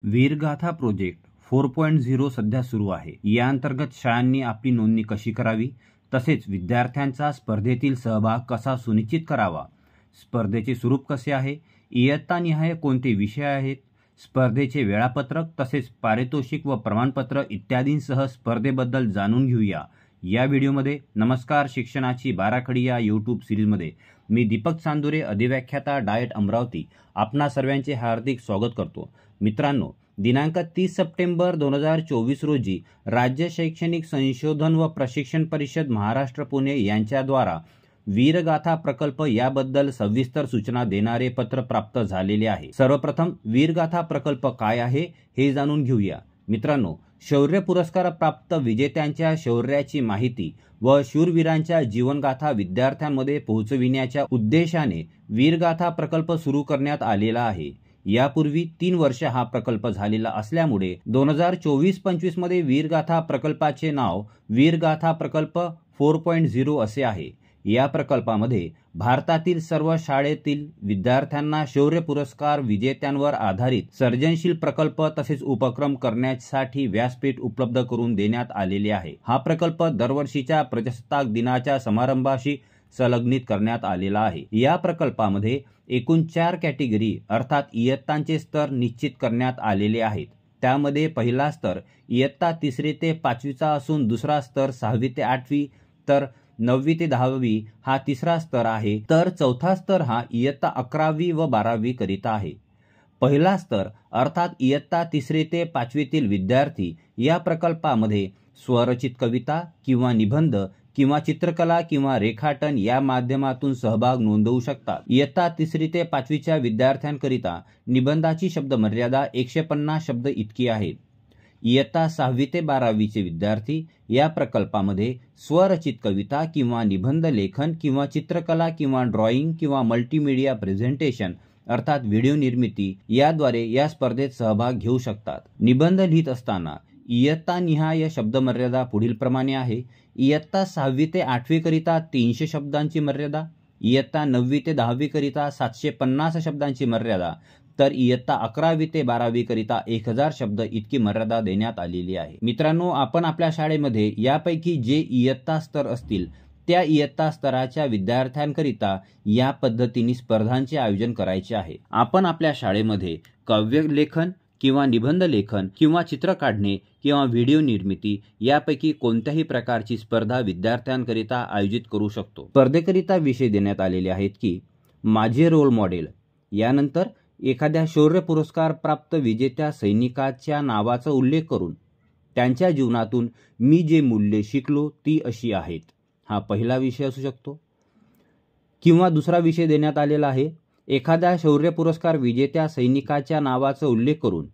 वीरगाथा project 4.0 सध्या सुरू आहे। या अंतर्गत शाळांनी आपली नोंदणी कशी करावी, तसेच विद्यार्थ्यांचा स्पर्धेतील सहभाग कसा सुनिश्चित करावा, स्पर्धेचे स्वरूप कसे आहे, इयत्तानिहाय कोणते विषय आहेत, स्पर्धेचे वेळापत्रक तसेच पारितोषिक व प्रमाणपत्र इत्यादींसह स्पर्धेबद्दल जाणून घेऊया। या व्हिडिओमध्ये नमस्कार शिक्षणाची बाराखडी या यूट्यूब सिरीजमध्ये मी दीपक चांदुरे, अधिव्याख्याता डाएट अमरावती, आपणा सर्वांचे हार्दिक स्वागत करतो। मित्रांनो, दिनांक 30 सप्टेंबर 2024 रोजी राज्य शैक्षणिक संशोधन व प्रशिक्षण परिषद महाराष्ट्र पुणे यांच्याद्वारा वीरगाथा प्रकल्प याबद्दल सविस्तर सूचना देणारे पत्र प्राप्त झालेले आहे। सर्वप्रथम वीरगाथा प्रकल्प काय आहे हे जाणून घेऊया। मित्रांनो, शौर्य पुरस्कार प्राप्त विजेत्यांच्या शौर्याची माहिती व शूरवीरांच्या जीवनगाथा विद्यार्थ्यांमध्ये पोहोचविण्याच्या उद्देशाने वीरगाथा प्रकल्प सुरू करण्यात आलेला आहे। यापूर्वी 3 वर्ष हा प्रकल्प झालेला असल्यामुळे 2024-25 मध्ये वीरगाथा प्रकल्पाचे नाव वीरगाथा प्रकल्प 4.0 असे आहे। या प्रकल्पामध्ये भारतातील सर्व शाळेतील विद्यार्थ्यांना शौर्य पुरस्कार विजेत्यांवर आधारित सर्जनशील प्रकल्प तसेच उपक्रम करण्यासाठी व्यासपीठ उपलब्ध करून देण्यात आलेले आहे। हा प्रकल्प दरवर्षीच्या प्रजासत्ताक दिनाच्या समारंभाशी संलग्नित करण्यात आलेला आहे। या प्रकल्पामध्ये एकूण 4 कॅटेगरी अर्थात इयत्तांचे स्तर निश्चित करण्यात आलेले आहेत। त्यामध्ये पहिला स्तर इयत्ता 3री ते 5वीचा असून दुसरा स्तर 6वी ते 8वी, तर 9वी ते 10वी हा तिसरा स्तर आहे, तर चौथा स्तर हा इयत्ता 11वी व 12वी करिता आहे। पहिला स्तर अर्थात इयत्ता 3री ते 5वीतील विद्यार्थी या प्रकल्पामध्ये स्वरचित कविता किंवा निबंध किंवा चित्रकला किंवा रेखाटन या माध्यमातून सहभाग नोंदवू शकतात। इयत्ता 3री ते 5वीच्या विद्यार्थ्यांकरिता निबंधाची शब्द मर्यादा 150 शब्द इतकी आहे। इयत्ता 6वी ते 12वीचे विद्यार्थी या प्रकल्पामध्ये स्वरचित कविता किंवा निबंध लेखन किंवा चित्रकला किंवा ड्रॉइंग किंवा मल्टीमीडिया प्रेझेंटेशन अर्थात व्हिडिओ निर्मिती याद्वारे या स्पर्धेत सहभाग घेऊ शकतात। निबंध लिहित असताना इयत्तानिहाय शब्दमर्यादा पुढील प्रमाणे आहे। इयत्ता 6वी ते 8वी करिता 300 शब्दांची मर्यादा, इयत्ता 9वी ते 10वी करिता 750 शब्दांची मर्यादा, तर इयत्ता 11वी ते 12वी करिता 1000 शब्द इतकी मर्यादा देण्यात आलेली आहे। मित्रांनो, आपण आपल्या शाळेमध्ये यापैकी जे इयत्ता स्तर असतील त्या इयत्ता स्तराच्या विद्यार्थ्यांकरिता या पद्धतीने स्पर्धांचे आयोजन करायचे आहे। आपण आपल्या शाळेमध्ये काव्य लेखन किंवा निबंध लेखन किंवा चित्र काढणे किंवा व्हिडिओ निर्मिती यापैकी कोणत्याही प्रकारची स्पर्धा विद्यार्थ्यांकरिता आयोजित करू शकतो। स्पर्धेकरिता विषय देण्यात आलेले आहेत की माझे रोल मॉडेल, यानंतर एखाद्या शौर्य पुरस्कार प्राप्त विजेत्या सैनिकाच्या नावाचा उल्लेख करून त्यांच्या जीवनातून मी जे मूल्ये शिकलो ती अशी आहेत, हा पहिला विषय असू शकतो। किंवा दुसरा विषय देण्यात आलेला आहे एखाद्या शौर्य पुरस्कार विजेत्या सैनिकाच्या नावाचा उल्लेख करून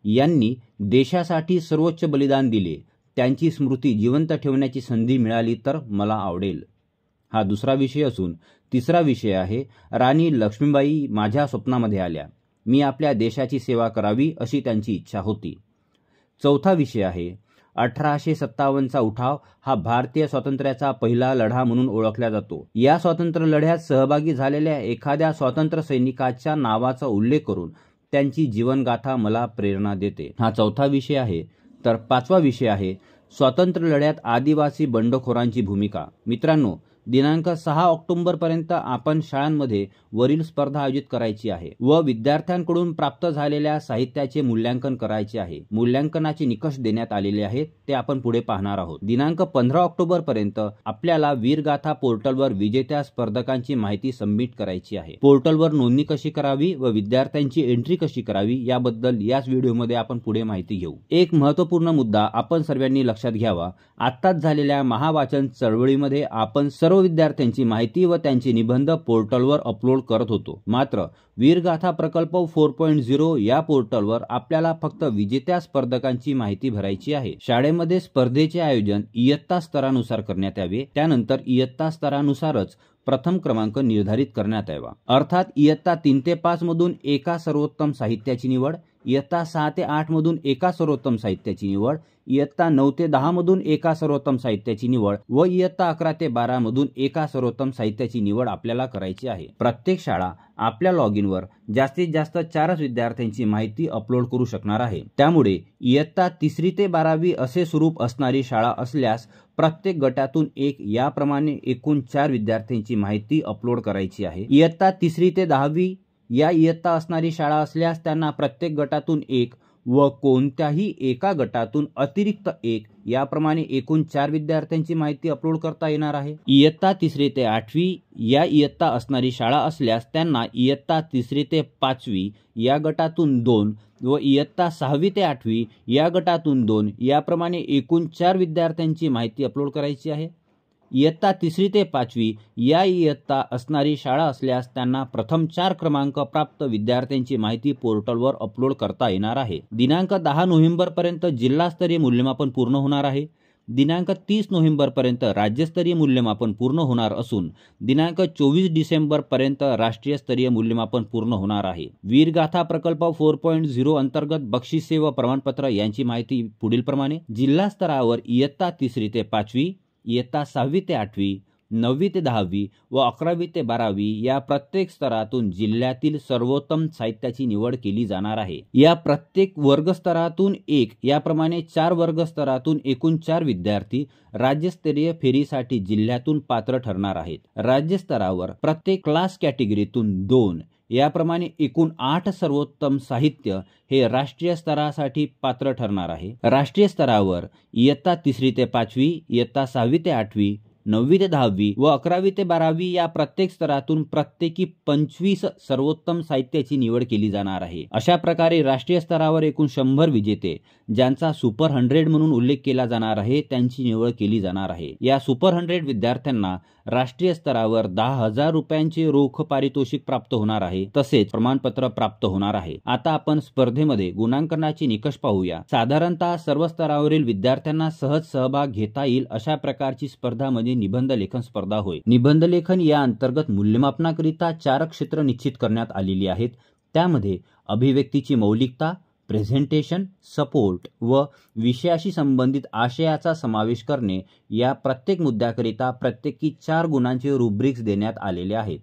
यांनी देशासाठी सर्वोच्च बलिदान दिले, त्यांची स्मृती जिवंत ठेवण्याची संधी मिळाली तर मला आवडेल, हा दुसरा विषय असून तिसरा विषय आहे राणी लक्ष्मीबाई माझ्या स्वप्नामध्ये आल्या, मी आपल्या देशाची सेवा करावी अशी त्यांची इच्छा होती। चौथा विषय आहे 1857चा उठाव हा भारतीय स्वातंत्र्याचा पहिला लढा म्हणून ओळखला जातो। या स्वातंत्र्य लढ्यात सहभागी झालेल्या एखाद्या स्वातंत्र्य सैनिकाच्या नावाचा उल्लेख करून त्यांची जीवनगाथा मला प्रेरणा देते, हा चौथा विषय आहे। तर 5वा विषय आहे स्वातंत्र्य लढ्यात आदिवासी बंडखोरांची भूमिका। मित्रांनो, दिनांक 6 ऑक्टोबर पर्यंत आपण शाळांमध्ये वरील स्पर्धा आयोजित करायची आहे व विद्यार्थ्यांकडून प्राप्त झालेल्या साहित्याचे मूल्यांकन करायचे आहे। मूल्यांकनाचे निकष देण्यात आलेले आहेत, ते आपण पुढे पाहणार आहोत। दिनांक 15 ऑक्टोबर पर्यंत आपल्याला वीरगाथा पोर्टलवर विजेत्या स्पर्धकांची माहिती सबमिट करायची आहे। पोर्टलवर नोंदणी कशी करावी व विद्यार्थ्यांची एंट्री कशी करावी याबद्दल याच व्हिडिओमध्ये आपण पुढे माहिती घेऊ। एक महत्त्वपूर्ण मुद्दा आपण सर्वांनी लक्षात घ्यावा, आत्ताच झालेल्या महावाचन चळवळीमध्ये आपण सर्व विद्यार्थ्यांची माहिती व त्यांचे निबंध पोर्टलवर अपलोड करत होतो। मात्र वीरगाथा प्रकल्प 4.0 या पोर्टलवर आपल्याला फक्त विजेत्या स्पर्धकांची माहिती भरायची आहे। शाळेमध्ये स्पर्धेचे आयोजन इयत्ता स्तरानुसार करण्यात यावे, त्यानंतर इयत्ता स्तरानुसारच प्रथम क्रमांक निर्धारित करण्यात यावा। अर्थात इयत्ता 3 ते 5 मधून एका सर्वोत्तम साहित्याची निवड, इयत्ता 6 ते 8 मधून एका सर्वोत्तम साहित्याची निवड, इयत्ता 9 ते 10 मधून एका सर्वोत्तम साहित्याची निवड व इयत्ता 11 ते 12 मधून एका सर्वोत्तम साहित्याची निवड आपल्याला करायची आहे. प्रत्येक शाळा आपल्या लॉगिनवर जास्तीत जास्त 4च विद्यार्थ्यांची माहिती अपलोड करू शकणार आहे. त्यामुळे इयत्ता 3री ते 12वी असे स्वरूप असणारी शाळा असल्यास प्रत्येक गटातून एक याप्रमाणे एकूण 4 विद्यार्थ्यांची माहिती अपलोड करायची आहे. इयत्ता 3री ते 10वी या इयत्ता असणारी शाळा असल्यास त्यांना प्रत्येक गटातून एक व कोणत्याही एका गटातून अतिरिक्त एक याप्रमाणे एकूण 4 विद्यार्थ्यांची माहिती अपलोड करता येणार आहे. इयत्ता 3री ते 8वी या इयत्ता असणारी शाळा असल्यास त्यांना इयत्ता 3री ते 5वी या गटातून 2 व इयत्ता 6वी ते 8वी या गटातून 2 याप्रमाणे एकूण 4 विद्यार्थ्यांची माहिती अपलोड करायची आहे. इयत्ता 3री ते 5वी या इयत्ता असणारी शाळा असल्यास त्यांना प्रथम 4 क्रमांक प्राप्त विद्यार्थ्यांची माहिती पोर्टलवर अपलोड करता येणार आहे. दिनांक 10 नोव्हेंबरपर्यंत जिल्हास्तरीय मूल्यमापन पूर्ण होणार आहे. दिनांक 30 नोव्हेंबरपर्यंत राज्यस्तरीय मूल्यमापन पूर्ण होणार असून दिनांक 24 डिसेंबरपर्यंत राष्ट्रीय स्तरीय मूल्यमापन पूर्ण होणार आहे. वीरगाथा प्रकल्प 4.0 अंतर्गत बक्षिसे व प्रमाणपत्र यांची माहिती पुढील प्रमाणे. जिल्हा स्तरावर इयत्ता 3री ते 5वी, इयत्ता 6वी ते 8वी, 9वी ते 10वी व 11वी ते 12वी या प्रत्येक स्तरातून जिल्ह्यातील सर्वोत्तम साहित्याची निवड केली जाणार आहे. या प्रत्येक वर्गस्तरातून एक याप्रमाणे 4 वर्गस्तरातून एकूण 4 विद्यार्थी राज्यस्तरीय फेरीसाठी जिल्ह्यातून पात्र ठरणार आहेत. राज्यस्तरावर प्रत्येक क्लास कॅटेगरीतून 2 याप्रमाणे एकूण 8 सर्वोत्तम साहित्य हे राष्ट्रीय स्तरासाठी पात्र ठरणार आहे. राष्ट्रीय स्तरावर इयत्ता 3री ते 5वी, इयत्ता 6वी ते 8वी, 9वी ते 10वी व 11वी ते 12वी या प्रत्येक स्तरातून प्रत्येकी 25 सर्वोत्तम साहित्याची निवड केली जाणार आहे. अशा प्रकारे राष्ट्रीय स्तरावर एकूण 100 विजेते ज्यांचा सुपर 100 म्हणून उल्लेख केला जाणार आहे त्यांची निवड केली जाणार आहे. या सुपर 100 विद्यार्थ्यांना राष्ट्रीय स्तरावर 10,000 रुपयांचे रोख पारितोषिक प्राप्त होणार आहे. तसेच प्रमाणपत्र प्राप्त होणार आहे. आता आपण स्पर्धेमध्ये गुणांकनाचे निकष पाहूया. साधारणतः सर्व स्तरावरील विद्यार्थ्यांना सहज सहभाग घेता येईल अशा प्रकारची स्पर्धा म्हणजे निबंध लेखन स्पर्धा होय. निबंध लेखन या अंतर्गत मूल्यमापनाकरिता 4 क्षेत्र निश्चित करण्यात आलेली आहेत. त्यामध्ये अभिव्यक्तीची मौलिकता, प्रेझेंटेशन, सपोर्ट व विषयाशी संबंधित आशयाचा समावेश करणे या प्रत्येक मुद्द्याकरिता प्रत्येकी 4 गुणांचे रुब्रिक्स देण्यात आलेले आहेत.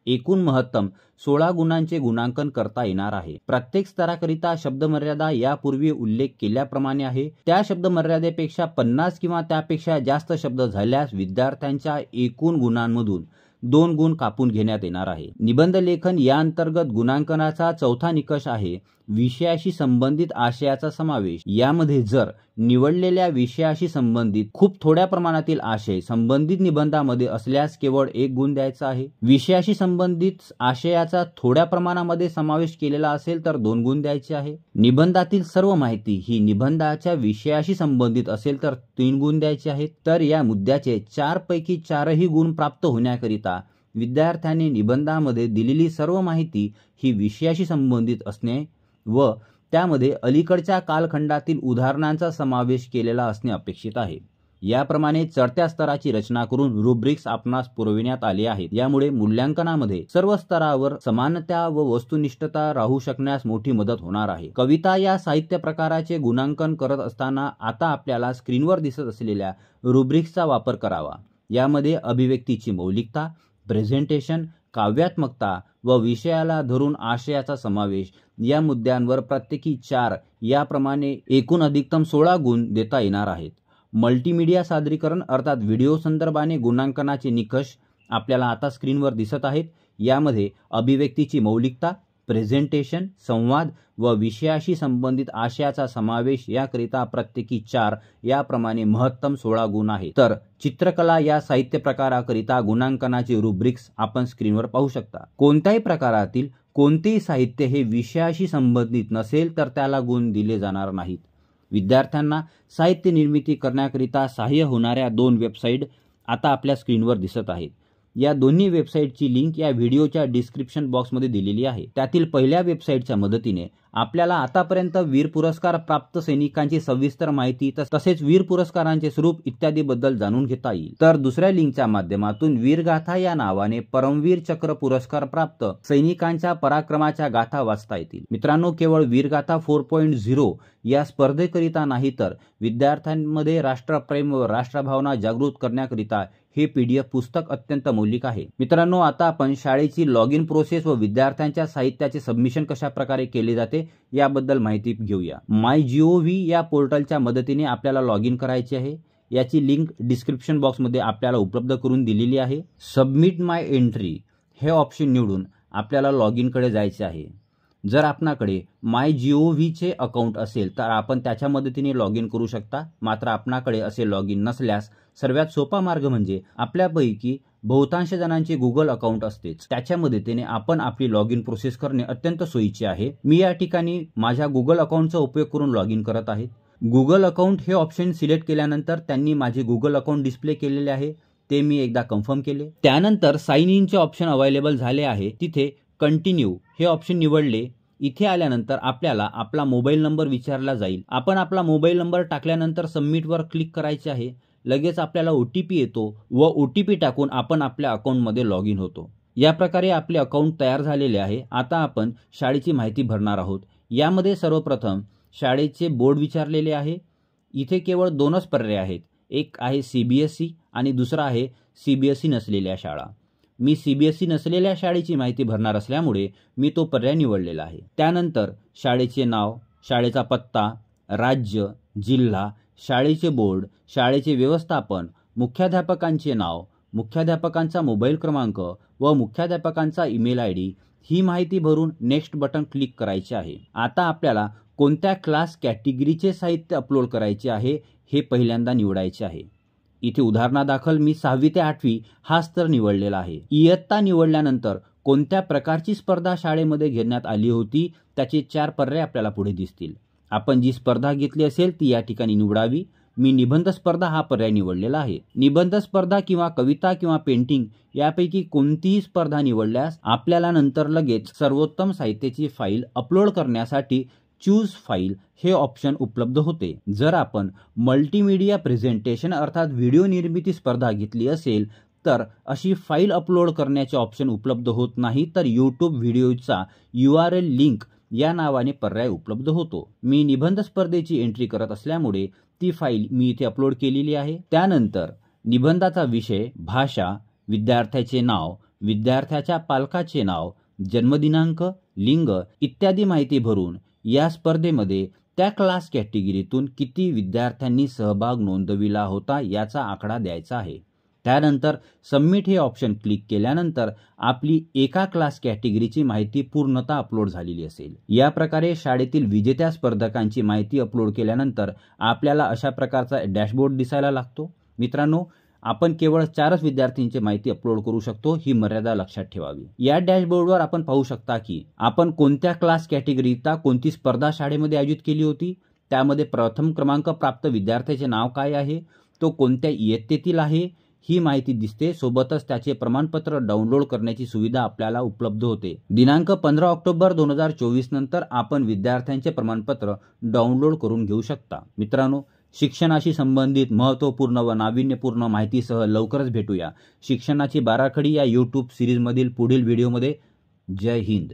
एकूण महत्तम 16 गुणांचे गुणांकन करता येणार आहे. प्रत्येक स्तराकरिता शब्दमर्यादा यापूर्वी उल्लेख केल्याप्रमाणे आहे. त्या शब्दमर्यादेपेक्षा 50 किंवा त्यापेक्षा जास्त शब्द झाल्यास विद्यार्थ्यांच्या एकूण गुणांमधून 2 गुण कापून घेण्यात येणार आहे. निबंध लेखन या अंतर्गत गुणांकनाचा चौथा निकष आहे विषयाशी संबंधित आशयाचा समावेश. यामध्ये जर निवडलेल्या विषयाशी संबंधित खूप थोड्या प्रमाणातील आशय संबंधित निबंधामध्ये असल्यास केवळ 1 गुण द्यायचा आहे. विषयाशी संबंधित आशयाचा थोड्या प्रमाणामध्ये समावेश केलेला असेल तर 2 गुण द्यायचे आहे. निबंधातील सर्व माहिती ही निबंधाच्या विषयाशी संबंधित असेल तर 3 गुण द्यायचे आहेत. तर या मुद्द्याचे 4 पैकी 4ही गुण प्राप्त होण्याकरिता विद्यार्थ्यांनी निबंधामध्ये दिलेली सर्व माहिती ही विषयाशी संबंधित असणे व त्यामध्ये अलीकडच्या कालखंडातील उदाहरणांचा समावेश केलेला असणे अपेक्षित आहे. याप्रमाणे चढत्या स्तराची रचना करून रुब्रिक्स आपणास पुरविण्यात आले आहेत. यामुळे मूल्यांकनामध्ये सर्व स्तरावर समानता व वस्तुनिष्ठता राहू शकण्यास मोठी मदत होणार आहे. कविता या साहित्य प्रकाराचे गुणांकन करत असताना आता आपल्याला स्क्रीनवर दिसत असलेल्या रुब्रिक्सचा वापर करावा. यामध्ये अभिव्यक्तीची मौलिकता, प्रेझेंटेशन, काव्यात्मकता व विषयाला धरून आशयाचा समावेश या मुद्द्यांवर प्रत्येकी 4 याप्रमाणे एकूण अधिकतम 16 गुण देता येणार आहेत. मल्टीमीडिया सादरीकरण अर्थात व्हिडिओ संदर्भाने गुणांकनाचे निकष आपल्याला आता स्क्रीनवर दिसत आहेत. यामध्ये अभिव्यक्तीची मौलिकता, प्रेझेंटेशन, संवाद व विषयाशी संबंधित आशयाचा समावेश याकरिता प्रत्येकी 4 याप्रमाणे महत्तम 16 गुण आहेत. तर चित्रकला या साहित्य प्रकाराकरिता गुणांकनाचे रुब्रिक्स आपण स्क्रीनवर पाहू शकता. कोणत्याही प्रकारातील कोणतेही साहित्य हे विषयाशी संबंधित नसेल तर त्याला गुण दिले जाणार नाहीत. विद्यार्थ्यांना साहित्य निर्मिती करण्याकरिता सहाय्य होणाऱ्या 2 वेबसाईट आता आपल्या स्क्रीनवर दिसत आहेत. या दोन्ही वेबसाईटची लिंक या व्हिडिओच्या डिस्क्रिप्शन बॉक्समध्ये दिलेली आहे। त्यातील पहिल्या वेबसाईटच्या मदतीने आपल्याला आतापर्यंत वीर पुरस्कार प्राप्त सैनिकांची सविस्तर माहिती तसेच वीर पुरस्कारांचे स्वरूप इत्यादी बद्दल जाणून घेता येईल। तर दुसऱ्या लिंकच्या माध्यमातून वीरगाथा या नावाने परमवीर चक्र पुरस्कार प्राप्त सैनिकांच्या पराक्रमाच्या गाथा वाचता येतील। मित्रांनो, केवळ वीरगाथा 4.0 या स्पर्धेकरिता नाही तर विद्यार्थ्यांमध्ये राष्ट्रप्रेम व राष्ट्रभावना जागृत करण्याकरिता हे PDF पुस्तक अत्यंत मौलिक आहे। मित्रांनो, आता आपण शाळेची लॉग इन प्रोसेस व विद्यार्थ्यांच्या साहित्याचे सबमिशन कशा प्रकारे केले जाते याबद्दल माहिती घेऊया। MyGov या पोर्टलच्या मदतीने आपल्याला लॉग इन करायचे आहे। याची लिंक डिस्क्रिप्शन बॉक्समध्ये आपल्याला उपलब्ध करून दिलेली आहे। सबमिट माय एंट्री हे ऑप्शन निवडून आपल्याला लॉग इन कडे जायचे आहे। जर आपणाकडे MyGovचे अकाउंट असेल तर आपण त्याच्या मदतीने लॉग इन करू शकता। मात्र आपणाकडे असे लॉग इन नसल्यास सर्वात सोपा मार्ग म्हणजे आपल्यापैकी बहुतांश जणांचे गुगल अकाउंट असतेच, त्याच्या मदतीने आपण आपली लॉग इन प्रोसेस करणे अत्यंत सोयीचे आहे। मी या ठिकाणी माझ्या गुगल अकाउंटचा उपयोग करून लॉग इन करत आहे। गुगल अकाउंट हे ऑप्शन सिलेक्ट केल्यानंतर त्यांनी माझे गुगल अकाउंट डिस्प्ले केलेले आहे, ते मी एकदा कन्फर्म केले। त्यानंतर साइन इनचे ऑप्शन अवेलेबल झाले आहे, तिथे कंटिन्यू हे ऑप्शन निवडले। इथे आल्यानंतर आपल्याला आपला मोबाईल नंबर विचारला जाईल। आपण आपला मोबाईल नंबर टाकल्यानंतर सबमिटवर क्लिक करायचे आहे। लगेच आपल्याला OTP येतो व OTP टाकून आपण आपल्या अकाउंटमध्ये लॉग इन होतो। या प्रकारे आपले अकाउंट तयार झालेले आहे। आता आपण शाळेची माहिती भरणार आहोत। यामध्ये सर्वप्रथम शाळेचे बोर्ड विचारलेले आहे। इथे केवळ दोनच पर्याय आहेत, एक आहे CBSE आणि दुसरा आहे CBSE नसलेल्या शाळा। मी CBSE नसलेल्या शाळेची माहिती भरणार असल्यामुळे मी तो पर्याय निवडलेला आहे। त्यानंतर शाळेचे नाव, शाळेचा पत्ता, राज्य, जिल्हा, शाळेचे बोर्ड, शाळेचे व्यवस्थापन, मुख्याध्यापकांचे नाव, मुख्याध्यापकांचा मोबाईल क्रमांक व मुख्याध्यापकांचा ईमेल ID ही माहिती भरून नेक्स्ट बटन क्लिक करायचे आहे। आता आपल्याला कोणत्या क्लास कॅटेगरीचे साहित्य अपलोड करायचे आहे हे पहिल्यांदा निवडायचे आहे। इथे उदाहरणादाखल मी 6वी ते 8वी हा स्तर निवडलेला आहे। इयत्ता निवडल्यानंतर कोणत्या प्रकारची स्पर्धा शाळेमध्ये घेण्यात आली होती त्याचे 4 पर्याय आपल्याला पुढे दिसतील। आपण जी स्पर्धा घेतली असेल ती या ठिकाणी निवडावी। मी निबंध स्पर्धा हा पर्याय निवडलेला आहे। निबंध स्पर्धा किंवा कविता किंवा पेंटिंग यापैकी कोणतीही स्पर्धा निवडल्यास आपल्याला नंतर लगेच सर्वोत्तम साहित्याची फाईल अपलोड करण्यासाठी चूज फाईल हे ऑप्शन उपलब्ध होते। जर आपण मल्टीमीडिया प्रेझेंटेशन अर्थात व्हिडिओ निर्मिती स्पर्धा घेतली असेल तर अशी फाईल अपलोड करण्याचे ऑप्शन उपलब्ध होत नाही, तर YouTube व्हिडिओचा URL लिंक या नावाने पर्याय उपलब्ध होतो। मी निबंध स्पर्धेची एंट्री करत असल्यामुळे ती फाईल मी इथे अपलोड केलेली आहे। त्यानंतर निबंधाचा विषय, भाषा, विद्यार्थ्याचे नाव, विद्यार्थ्याच्या पालकाचे नाव, जन्मदिनांक, लिंग इत्यादी माहिती भरून या स्पर्धेमध्ये त्या क्लास कॅटेगरीतून किती विद्यार्थ्यांनी सहभाग नोंदविला होता याचा आकडा द्यायचा आहे। त्यानंतर सबमिट हे ऑप्शन क्लिक केल्यानंतर आपली एका क्लास कॅटेगरीची माहिती पूर्णतः अपलोड झालेली असेल। या प्रकारे शाळेतील विजेत्या स्पर्धकांची माहिती अपलोड केल्यानंतर आपल्याला अशा प्रकारचा डॅशबोर्ड दिसायला लागतो। मित्रांनो, आपण केवळ 4च विद्यार्थ्यांची माहिती अपलोड करू शकतो, ही मर्यादा लक्षात ठेवावी। या डॅशबोर्डवर आपण पाहू शकता की आपण कोणत्या क्लास कॅटेगरीचा कोणती स्पर्धा शाळेमध्ये आयोजित केली होती, त्यामध्ये प्रथम क्रमांक प्राप्त विद्यार्थ्याचे नाव काय आहे, तो कोणत्या इयत्तेतील आहे ही माहिती दिसते। सोबतच त्याचे प्रमाणपत्र डाउनलोड करण्याची सुविधा आपल्याला उपलब्ध होते। दिनांक 15 ऑक्टोबर 2024 नंतर आपण विद्यार्थ्यांचे प्रमाणपत्र डाउनलोड करून घेऊ शकता। मित्रांनो, शिक्षणाशी संबंधित महत्त्वपूर्ण व नाविन्यपूर्ण माहितीसह लवकरच भेटूया शिक्षणाची बाराखडी या YouTube सिरीजमधील पुढील व्हिडिओमध्ये। जय हिंद।